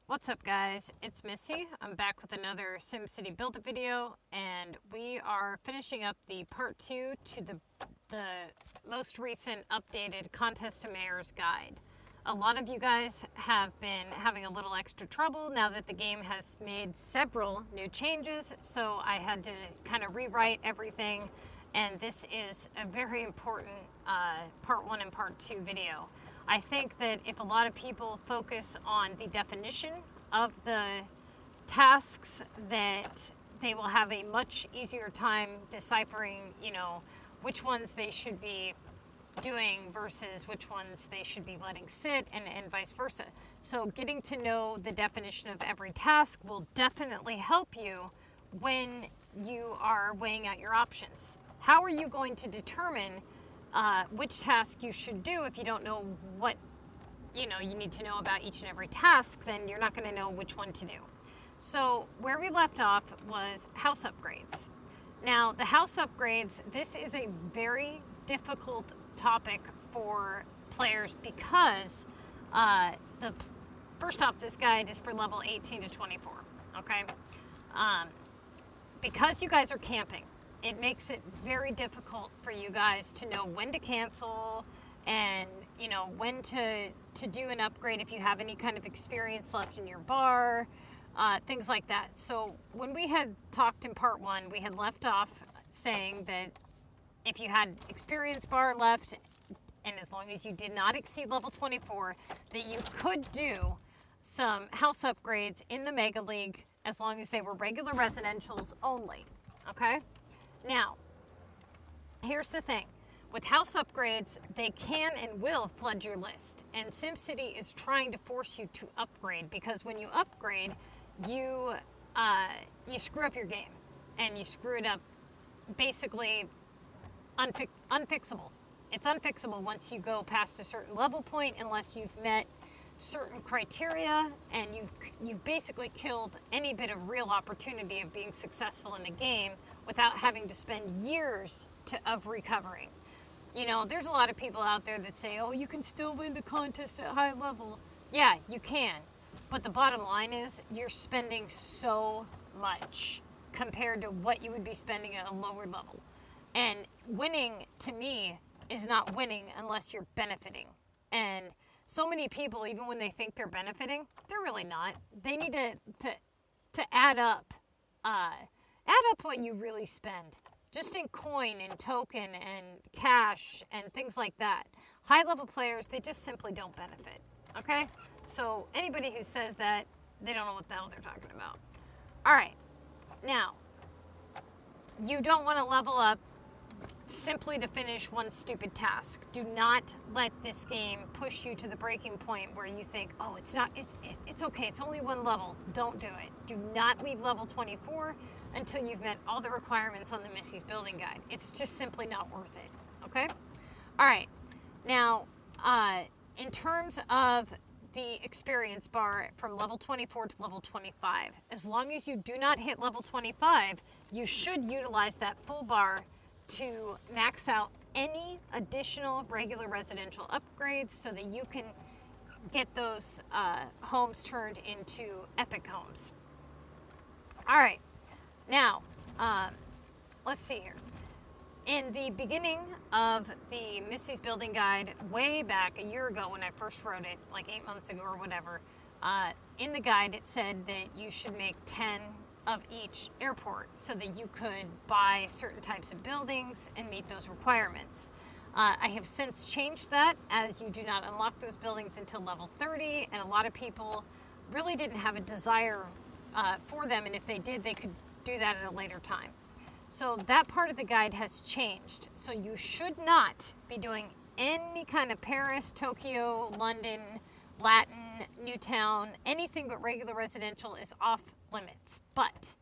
What's up guys, it's Missy. I'm back with another SimCity Buildit video, and we are finishing up the part 2 to the most recent updated Contest to Mayor's guide. A lot of you guys have been having a little extra trouble now that the game has made several new changes, so I had to kind of rewrite everything, and this is a very important part 1 and part 2 video. I think that if a lot of people focus on the definition of the tasks, that they will have a much easier time deciphering, which ones they should be doing versus which ones they should be letting sit, and vice versa. So getting to know the definition of every task will definitely help you when you are weighing out your options. How are you going to determine which task you should do if you don't know what you need to know about each and every task? Then you're not going to know which one to do. So where we left off was house upgrades. Now the house upgrades, this is a very difficult topic for players because first off, this guide is for level 18 to 24. Okay, because you guys are camping, it makes it very difficult for you guys to know when to cancel and when to do an upgrade if you have any kind of experience left in your bar, things like that. So when we had talked in part 1, we had left off saying that if you had experience bar left, and as long as you did not exceed level 24, that you could do some house upgrades in the Mega League as long as they were regular residentials only. Okay? Now, here's the thing. With house upgrades, they can and will flood your list. And SimCity is trying to force you to upgrade, because when you upgrade, you screw up your game. And you screw it up basically unfixable. It's unfixable once you go past a certain level point, unless you've met certain criteria and you've basically killed any bit of real opportunity of being successful in the game without having to spend years of recovering. There's a lot of people out there that say, oh, you can still win the contest at high level. Yeah, you can. But the bottom line is you're spending so much compared to what you would be spending at a lower level. And winning, to me, is not winning unless you're benefiting. And so many people, even when they think they're benefiting, they're really not. They need to add up what you really spend, just in coin and token and cash and things like that. High level players, they just simply don't benefit. Okay? So anybody who says that, they don't know what the hell they're talking about. All right. Now, you don't want to level up simply to finish one stupid task. Do not let this game push you to the breaking point where you think, oh, it's okay, it's only one level. Don't do it. Do not leave level 24 until you've met all the requirements on the Missy's Building Guide. It's just simply not worth it. Okay? All right. Now, in terms of the experience bar from level 24 to level 25, as long as you do not hit level 25, you should utilize that full bar to max out any additional regular residential upgrades so that you can get those homes turned into epic homes. All right, now let's see here. In the beginning of the Missy's Building Guide, way back a year ago when I first wrote it, like 8 months ago or whatever, in the guide it said that you should make 10 of each airport so that you could buy certain types of buildings and meet those requirements. I have since changed that, as you do not unlock those buildings until level 30, and a lot of people really didn't have a desire for them, and if they did, they could do that at a later time. So that part of the guide has changed. So you should not be doing any kind of Paris, Tokyo, London, Latin, Newtown, anything but regular residential is off limits. But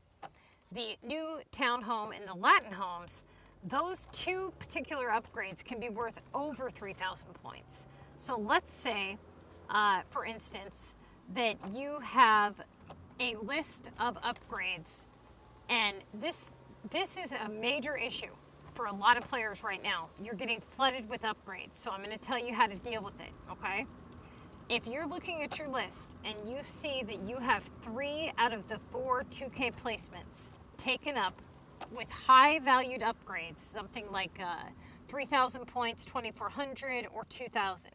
the new townhome and the Latin homes, those two particular upgrades can be worth over 3,000 points. So let's say, for instance, that you have a list of upgrades, and this is a major issue for a lot of players right now. You're getting flooded with upgrades, so I'm going to tell you how to deal with it, okay? If you're looking at your list and you see that you have 3 out of the 4 2K placements taken up with high valued upgrades, something like 3,000 points, 2,400, or 2,000.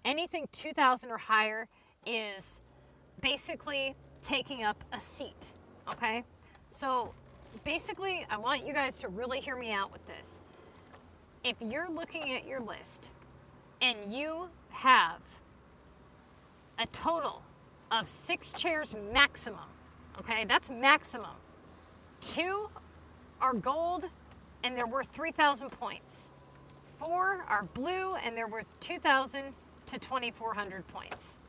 Anything 2,000 or higher is basically taking up a seat, okay? So basically, I want you guys to really hear me out with this. If you're looking at your list and you have a total of 6 chairs maximum, okay? That's maximum. 2 are gold and they're worth 3,000 points. 4 are blue and they're worth 2,000 to 2,400 points.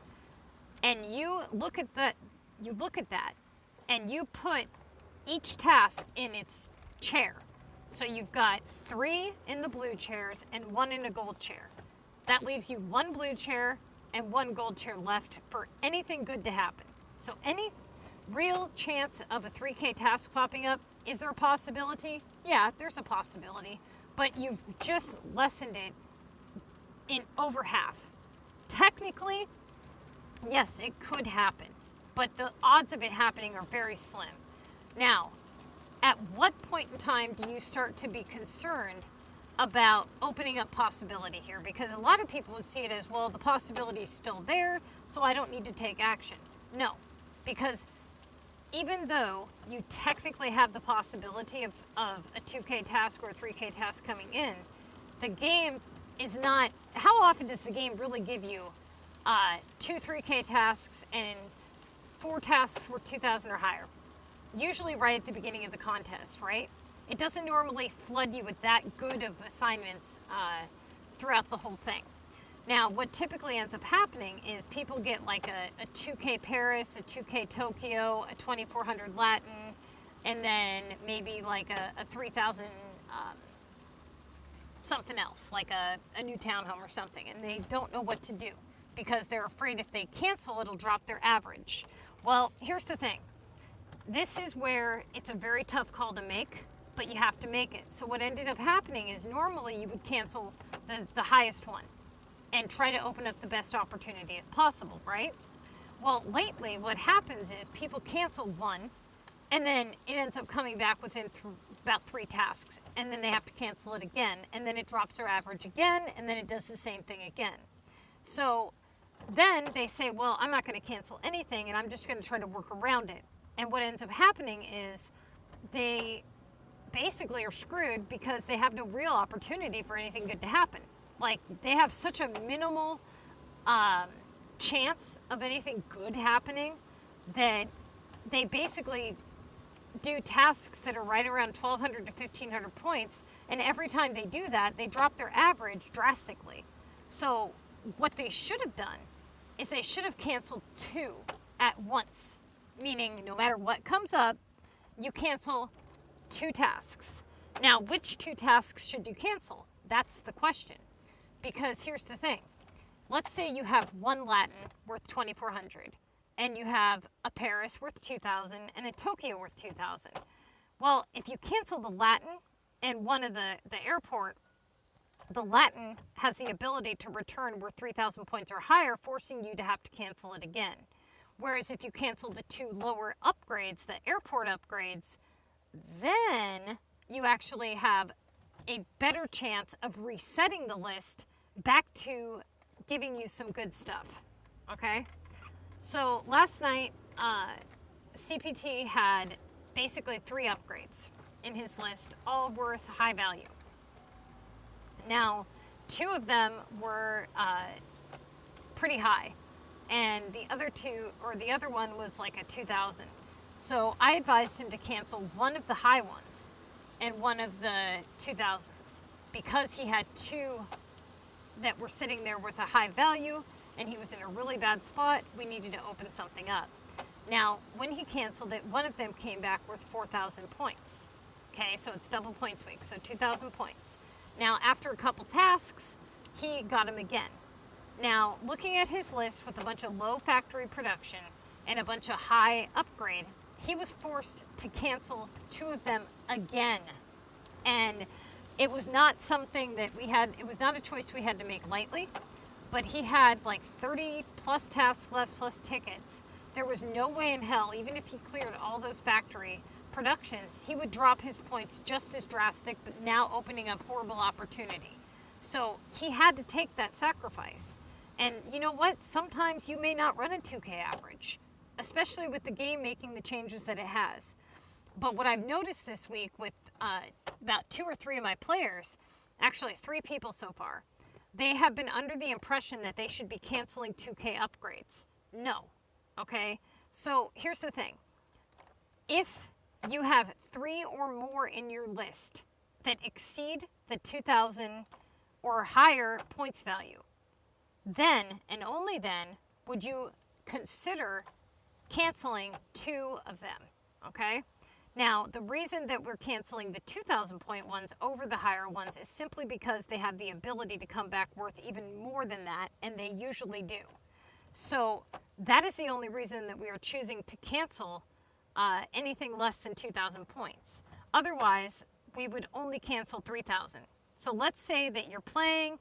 And you look at that, and you put each task in its chair. So you've got 3 in the blue chairs and 1 in a gold chair. That leaves you 1 blue chair and 1 gold chair left for anything good to happen. So any real chance of a 3K task popping up, is there a possibility? Yeah, there's a possibility, but you've just lessened it in over half. Technically, yes, it could happen, but the odds of it happening are very slim. Now, at what point in time do you start to be concerned about opening up possibility here? Because a lot of people would see it as, well, the possibility is still there, so I don't need to take action. No, because even though you technically have the possibility of a 2K task or a 3K task coming in, the game is not, how often does the game really give you 2 3K tasks and 4 tasks worth 2,000 or higher? Usually right at the beginning of the contest, right? It doesn't normally flood you with that good of assignments throughout the whole thing. Now, what typically ends up happening is people get like a 2K Paris, a 2K Tokyo, a 2,400 Latin, and then maybe like a 3,000 something else, like a new townhome or something, and they don't know what to do because they're afraid if they cancel, it'll drop their average. Well, here's the thing. This is where it's a very tough call to make, but you have to make it. So what ended up happening is normally you would cancel the highest one and try to open up the best opportunity as possible, right? Well, lately what happens is people cancel one and then it ends up coming back within about 3 tasks, and then they have to cancel it again, and then it drops their average again, and then it does the same thing again. So then they say, well, I'm not going to cancel anything and I'm just going to try to work around it. And what ends up happening is they basically are screwed because they have no real opportunity for anything good to happen. Like, they have such a minimal chance of anything good happening that they basically do tasks that are right around 1,200 to 1,500 points, and every time they do that, they drop their average drastically. So what they should have done is they should have canceled 2 at once, meaning no matter what comes up, you cancel 2 tasks. Now, which 2 tasks should you cancel? That's the question. Because here's the thing. Let's say you have 1 Latin worth 2,400, and you have a Paris worth 2,000 and a Tokyo worth 2,000. Well, if you cancel the Latin and one of the airport, the Latin has the ability to return worth 3,000 points or higher, forcing you to have to cancel it again. Whereas if you cancel the 2 lower upgrades, the airport upgrades, then you actually have a better chance of resetting the list back to giving you some good stuff, okay? So last night, CPT had basically 3 upgrades in his list, all worth high value. Now, 2 of them were pretty high, and the other one was like a 2,000. So I advised him to cancel one of the high ones and one of the 2,000s because he had 2 that were sitting there with a high value and he was in a really bad spot. We needed to open something up. Now, when he canceled it, one of them came back worth 4,000 points. Okay, so it's double points week, so 2,000 points. Now, after a couple tasks, he got them again. Now, looking at his list with a bunch of low factory production and a bunch of high upgrade, he was forced to cancel 2 of them again. And it was not something that it was not a choice we had to make lightly. but he had like 30 plus tasks left plus tickets. There was no way in hell, even if he cleared all those factory productions, he would drop his points just as drastic, but now opening up horrible opportunity. So he had to take that sacrifice. And you know what? Sometimes you may not run a 2K average, especially with the game making the changes that it has. But what I've noticed this week with about 2 or 3 of my players, actually 3 people so far, they have been under the impression that they should be canceling 2K upgrades. No. Okay? So here's the thing. If you have 3 or more in your list that exceed the 2,000 or higher points value, then and only then would you consider canceling 2 of them. Okay? Now, the reason that we're canceling the 2,000 point ones over the higher ones is simply because they have the ability to come back worth even more than that, and they usually do. So that is the only reason that we are choosing to cancel anything less than 2,000 points. Otherwise, we would only cancel 3,000. So let's say that you're playing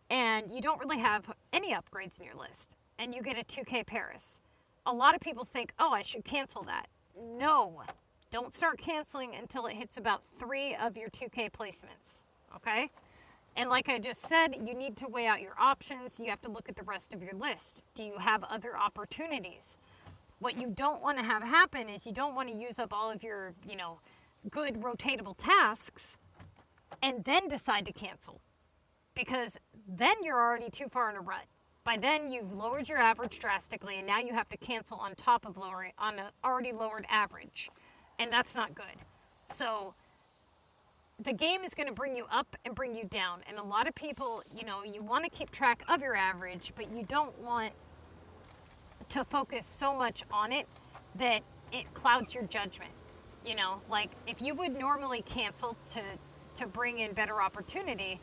and you don't really have any upgrades in your list, and you get a 2K Paris. A lot of people think, oh, I should cancel that. No. Don't start canceling until it hits about 3 of your 2K placements, okay? And like I just said, you need to weigh out your options. You have to look at the rest of your list. Do you have other opportunities? What you don't want to have happen is you don't want to use up all of your, good rotatable tasks and then decide to cancel, because then you're already too far in a rut. By then, you've lowered your average drastically, and now you have to cancel on top of lowering on an already lowered average. And that's not good. So the game is going to bring you up and bring you down. And a lot of people, you want to keep track of your average, but you don't want to focus so much on it that it clouds your judgment. Like if you would normally cancel to bring in better opportunity,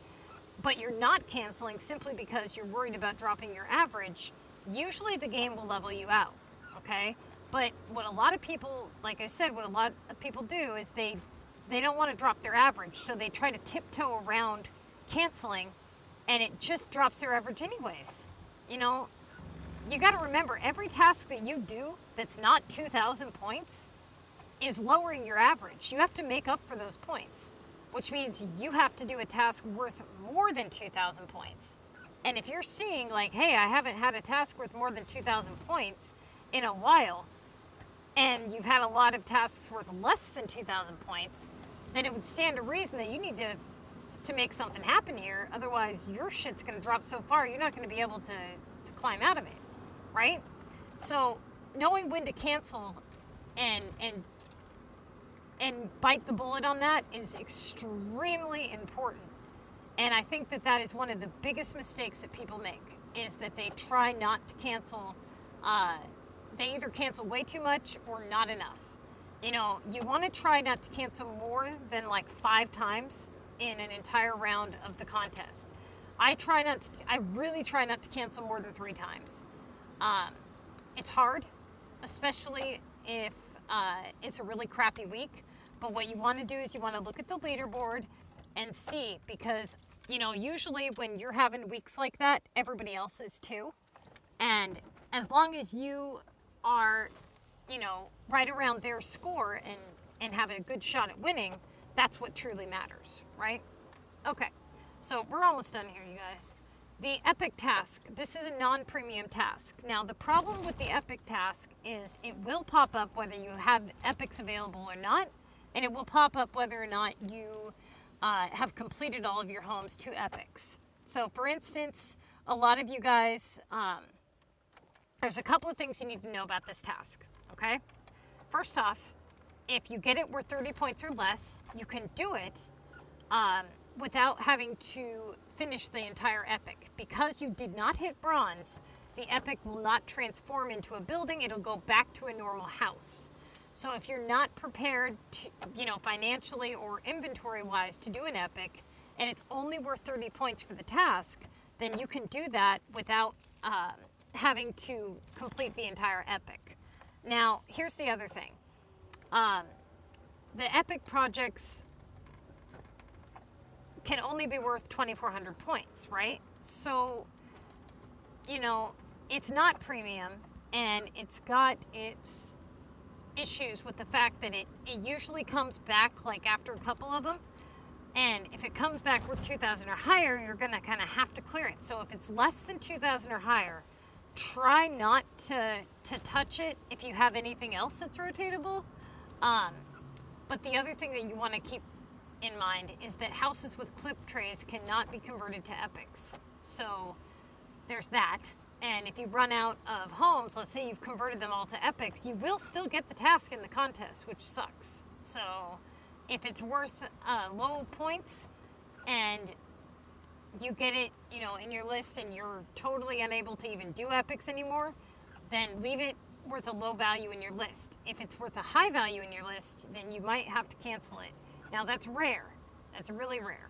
but you're not canceling simply because you're worried about dropping your average, usually the game will level you out, okay? But what a lot of people, like I said, what a lot of people do is they don't want to drop their average, so they try to tiptoe around canceling, and it just drops their average anyways. You got to remember, every task that you do that's not 2,000 points is lowering your average. You have to make up for those points, which means you have to do a task worth more than 2,000 points. And if you're seeing like, hey, I haven't had a task worth more than 2,000 points in a while, and you've had a lot of tasks worth less than 2,000 points, then it would stand to reason that you need to make something happen here. Otherwise, your shit's going to drop so far, you're not going to be able to climb out of it, right? So knowing when to cancel and bite the bullet on that is extremely important. And I think that is one of the biggest mistakes that people make, is that they try not to cancel. They either cancel way too much or not enough. You want to try not to cancel more than like 5 times in an entire round of the contest. I really try not to cancel more than 3 times. It's hard, especially if it's a really crappy week. But what you want to do is you want to look at the leaderboard and see, because, usually when you're having weeks like that, everybody else is too. And as long as you are, right around their score and have a good shot at winning, that's what truly matters, right? Okay, so we're almost done here, you guys. The epic task. This is a non-premium task. Now, the problem with the epic task is it will pop up whether you have epics available or not, and it will pop up whether or not you have completed all of your homes to epics. So, for instance, a lot of you guys, there's a couple of things you need to know about this task, okay? First off, if you get it worth 30 points or less, you can do it without having to finish the entire epic. Because you did not hit bronze, the epic will not transform into a building. It'll go back to a normal house. So if you're not prepared to, financially or inventory-wise to do an epic, and it's only worth 30 points for the task, then you can do that without having to complete the entire epic. Now, here's the other thing. The epic projects can only be worth 2,400 points, right? So you know, it's not premium, and it's got its issues with the fact that it usually comes back like after a couple of them. And if it comes back with 2,000 or higher, you're going to kind of have to clear it. So if it's less than 2,000 or higher, try not to touch it if you have anything else that's rotatable. But the other thing that you want to keep in mind is that houses with clip trays cannot be converted to epics. So there's that. And if you run out of homes, let's say you've converted them all to epics, you will still get the task in the contest, which sucks. So if it's worth low points and you get it, you know, in your list and you're totally unable to even do epics anymore, then leave it worth a low value in your list. If it's worth a high value in your list, then you might have to cancel it. Now that's rare. That's really rare.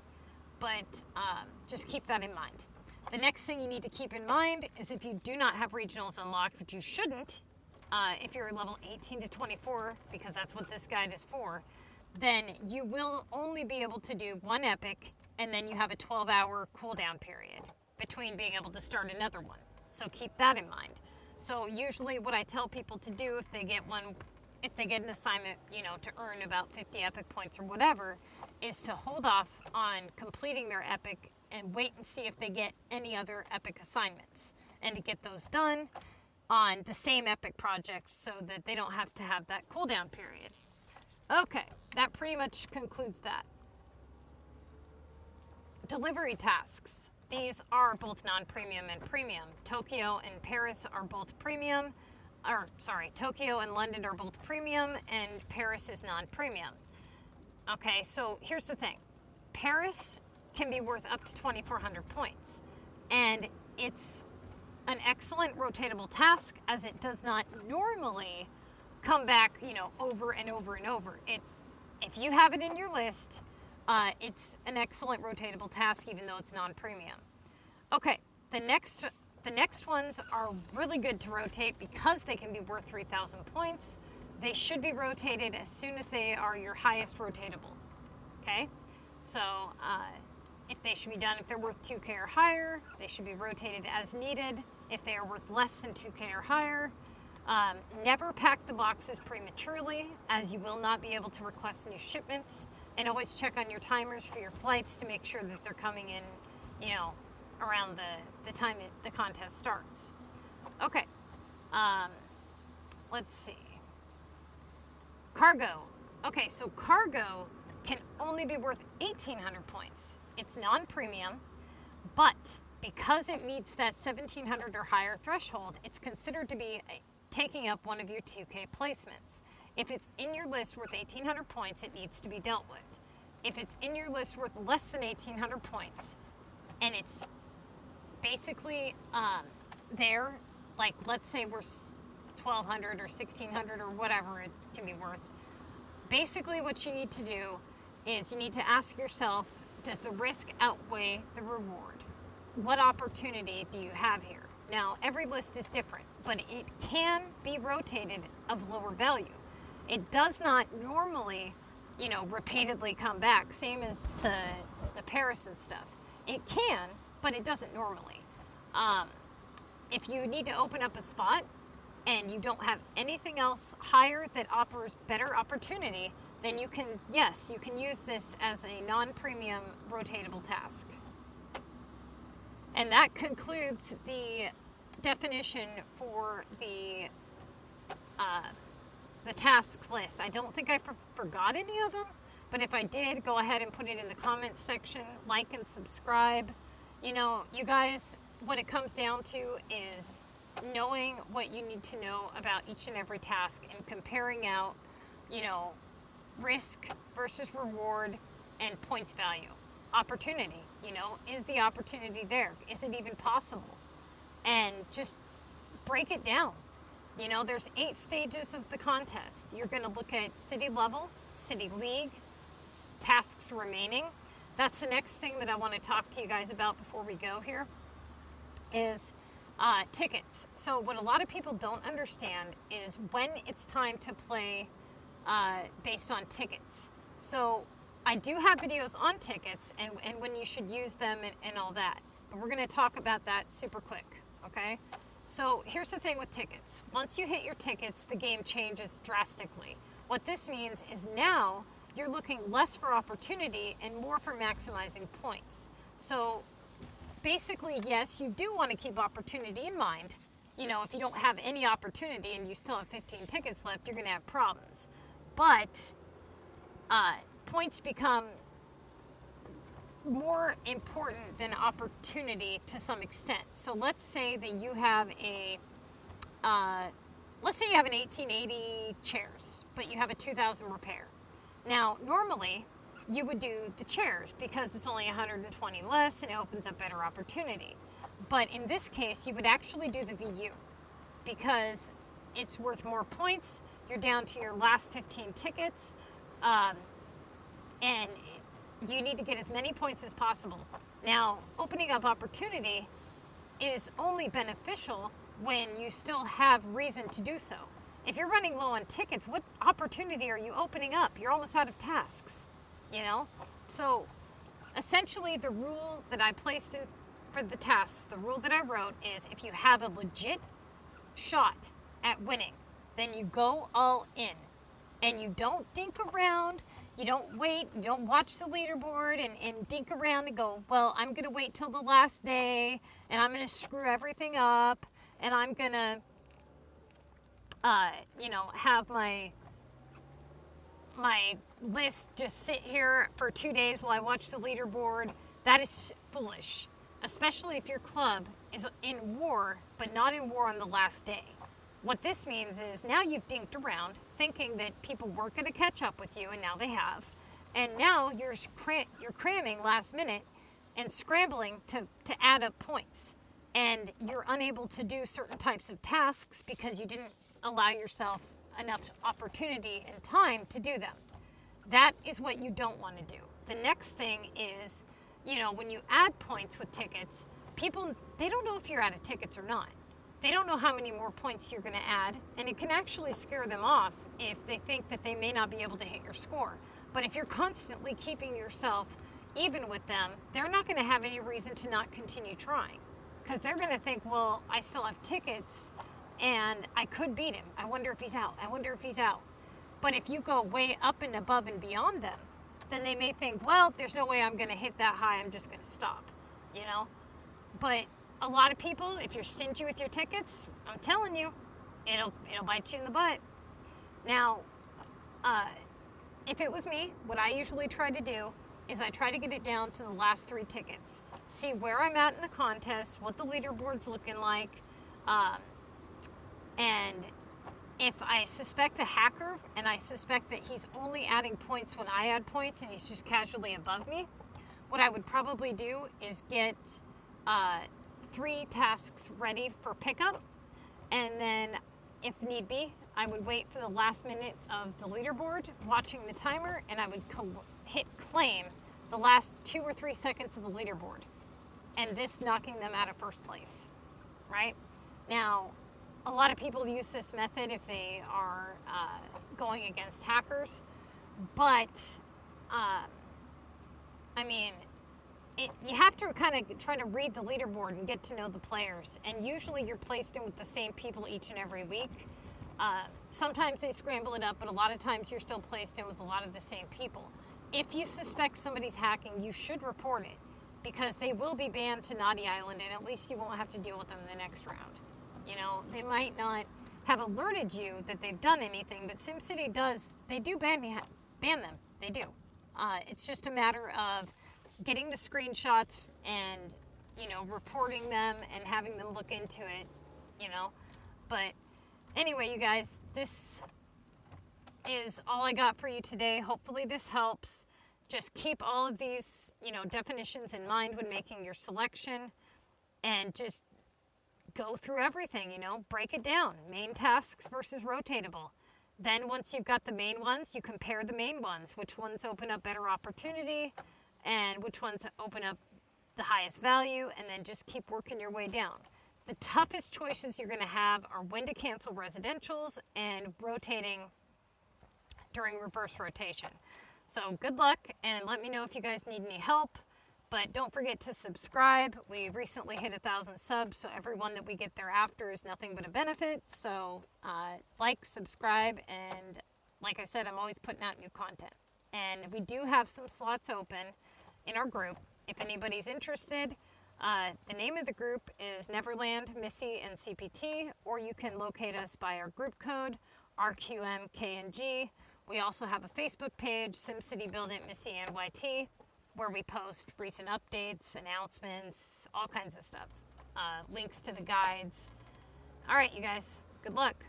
But just keep that in mind. The next thing you need to keep in mind is if you do not have regionals unlocked, which you shouldn't, if you're level 18 to 24, because that's what this guide is for, then you will only be able to do one epic, and then you have a 12-hour cooldown period between being able to start another one. So keep that in mind. So usually what I tell people to do if they get an assignment, you know, to earn about 50 epic points or whatever, is to hold off on completing their epic and wait and see if they get any other epic assignments, and to get those done on the same epic project so that they don't have to have that cooldown period. Okay, that pretty much concludes that. Delivery tasks. These are both non-premium and premium. Tokyo and Paris are both premium. Tokyo and London are both premium, and Paris is non-premium. Okay, so here's the thing. Paris can be worth up to 2,400 points, and it's an excellent rotatable task, as it does not normally come back, you know, over and over and over. If you have it in your list, it's an excellent rotatable task, even though it's non-premium. Okay, the next ones are really good to rotate because they can be worth 3,000 points. They should be rotated as soon as they are your highest rotatable. Okay, so if they should be done, if they're worth 2K or higher, they should be rotated as needed. If they are worth less than 2K or higher, never pack the boxes prematurely, as you will not be able to request new shipments. And always check on your timers for your flights to make sure that they're coming in, you know, around the time the contest starts. Okay, let's see. Cargo. Okay, so cargo can only be worth 1,800 points. It's non-premium, but because it meets that 1,700 or higher threshold, it's considered to be taking up one of your 2K placements. If it's in your list worth 1,800 points, it needs to be dealt with. If it's in your list worth less than 1,800 points, and it's basically there, like let's say we're 1,200 or 1,600 or whatever it can be worth, basically what you need to do is you need to ask yourself, does the risk outweigh the reward? What opportunity do you have here? Now, every list is different, but it can be rotated of lower value. It does not normally, you know, repeatedly come back, same as the Paris and stuff. It can, but it doesn't normally. If you need to open up a spot and you don't have anything else higher that offers better opportunity, then you can use this as a non-premium rotatable task. And that concludes the definition for the tasks list. I don't think I forgot any of them, but if I did, go ahead and put it in the comments section, like and subscribe. You know, you guys, what it comes down to is knowing what you need to know about each and every task and comparing out, you know, risk versus reward and points value. Opportunity, you know, is the opportunity there? Is it even possible? And just break it down. You know, there's 8 stages of the contest. You're going to look at city level, city league, tasks remaining. That's the next thing that I want to talk to you guys about before we go here is tickets. So what a lot of people don't understand is when it's time to play based on tickets. So I do have videos on tickets and when you should use them and all that. But we're going to talk about that super quick, okay? So here's the thing with tickets. Once you hit your tickets, the game changes drastically. What this means is now you're looking less for opportunity and more for maximizing points. So basically, yes, you do want to keep opportunity in mind. You know, if you don't have any opportunity and you still have 15 tickets left, you're going to have problems. But points become more important than opportunity to some extent. So let's say that you have an 1880 chairs, but you have a 2000 repair. Now, normally you would do the chairs because it's only 120 less and it opens up better opportunity. But in this case, you would actually do the VU because it's worth more points. You're down to your last 15 tickets, and you need to get as many points as possible. Now, opening up opportunity is only beneficial when you still have reason to do so. If you're running low on tickets, what opportunity are you opening up? You're almost out of tasks, you know? So essentially the rule that I placed in for the tasks, the rule that I wrote is if you have a legit shot at winning, then you go all in and you don't dink around. You don't wait, you don't watch the leaderboard and dink around and go, well, I'm going to wait till the last day and I'm going to screw everything up and I'm going to, have my list just sit here for 2 days while I watch the leaderboard. That is foolish, especially if your club is in war, but not in war on the last day. What this means is now you've dinked around thinking that people weren't going to catch up with you, and now they have. And now you're cramming last minute and scrambling to add up points. And you're unable to do certain types of tasks because you didn't allow yourself enough opportunity and time to do them. That is what you don't want to do. The next thing is, when you add points with tickets, people, they don't know if you're out of tickets or not. They don't know how many more points you're going to add, and it can actually scare them off if they think that they may not be able to hit your score. But if you're constantly keeping yourself even with them, they're not going to have any reason to not continue trying because they're going to think, well, I still have tickets and I could beat him. I wonder if he's out. I wonder if he's out. But if you go way up and above and beyond them, then they may think, well, there's no way I'm going to hit that high. I'm just going to stop, But a lot of people, if you're stingy with your tickets, I'm telling you, it'll bite you in the butt. Now, if it was me, what I usually try to do is I try to get it down to the last 3 tickets. See where I'm at in the contest, what the leaderboard's looking like, and if I suspect a hacker and I suspect that he's only adding points when I add points and he's just casually above me, what I would probably do is get 3 tasks ready for pickup, and then if need be, I would wait for the last minute of the leaderboard, watching the timer, and I would hit claim the last 2 or 3 seconds of the leaderboard, and this knocking them out of first place, right? Now, a lot of people use this method if they are going against hackers, but you have to kind of try to read the leaderboard and get to know the players. And usually you're placed in with the same people each and every week. Sometimes they scramble it up, but a lot of times you're still placed in with a lot of the same people. If you suspect somebody's hacking, you should report it because they will be banned to Naughty Island, and at least you won't have to deal with them in the next round. They might not have alerted you that they've done anything, but SimCity does. They do ban them. They do. It's just a matter of getting the screenshots and, reporting them and having them look into it, But anyway, you guys, this is all I got for you today. Hopefully this helps. Just keep all of these, definitions in mind when making your selection and just go through everything, break it down. Main tasks versus rotatable. Then once you've got the main ones, you compare the main ones. Which ones open up better opportunity and which ones open up the highest value, and then just keep working your way down. The toughest choices you're going to have are when to cancel residentials and rotating during reverse rotation. So good luck, and let me know if you guys need any help. But don't forget to subscribe. We recently hit 1,000 subs, so everyone that we get thereafter is nothing but a benefit. So like, subscribe, and like I said, I'm always putting out new content. And we do have some slots open in our group. If anybody's interested, the name of the group is Neverland, Missy, and CPT, or you can locate us by our group code, RQMKNG. We also have a Facebook page, SimCity Buildit MissyAnne where we post recent updates, announcements, all kinds of stuff. Links to the guides. All right, you guys, good luck.